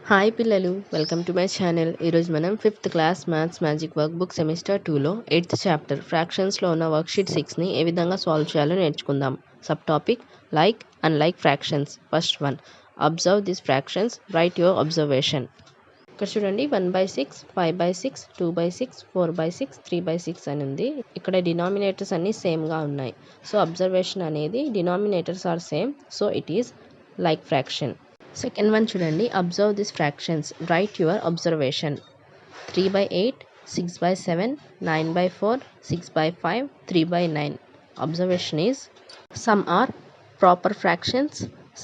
Hi పిల్లలు, welcome to my channel. ఈరోజు మనం 5th class maths magic work book semester 2లో 8th చాప్టర్ ఫ్రాక్షన్స్లో ఉన్న వర్క్షీట్ 6ని ఏ విధంగా సాల్వ్ చేయాలో నేర్చుకుందాం. Sub topic like and like fractions. First one, observe this fractions, write your observation. ఇక్కడ చూడండి 1/6, 5/6, 2/6, 4/6, 3/6 అని ఉంది. ఇక్కడ డినామినేటర్స్ అన్నీ సేమ్గా ఉన్నాయి. సో అబ్జర్వేషన్ అనేది denominators are same, so it is like fraction. Second one చూడండి, observe this fractions, write your observation. 3/8, 6/7, 9/4, 6/5, 3/9. Observation is some are proper fractions,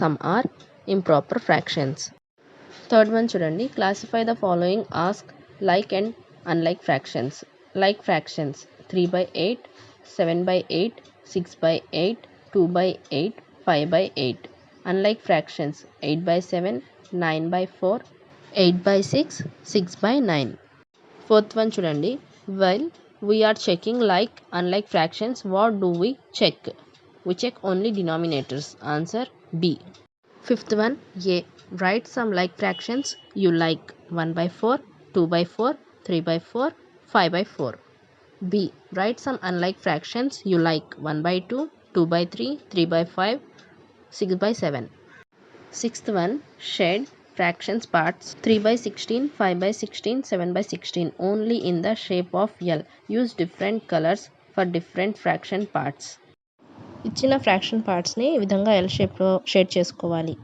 some are improper fractions. Third one చూడండి, classify the following, ask like and unlike fractions. Like fractions 3/8, 7/8, 6/8, 2/8, 5/8. Unlike fractions 8/7, 9/4, 8/6, 6/9. Fourth one చూడండి, while we are checking like unlike fractions, what do we check? We check only denominators. Answer B. Fifth one, A. Write some like fractions you like. 1/4, 2/4, 3/4, 5/4. B. Write some unlike fractions you like. 1/2, 2/3, 3/5, 6/7. Sixth one, shed fractions parts 3/16, 5/16, 7/16 only in the shape of L. Use different colors for different fraction parts. ఇచ్చిన fraction పార్ట్స్ని ఈ విధంగా L షేప్లో shade చేసుకోవాలి.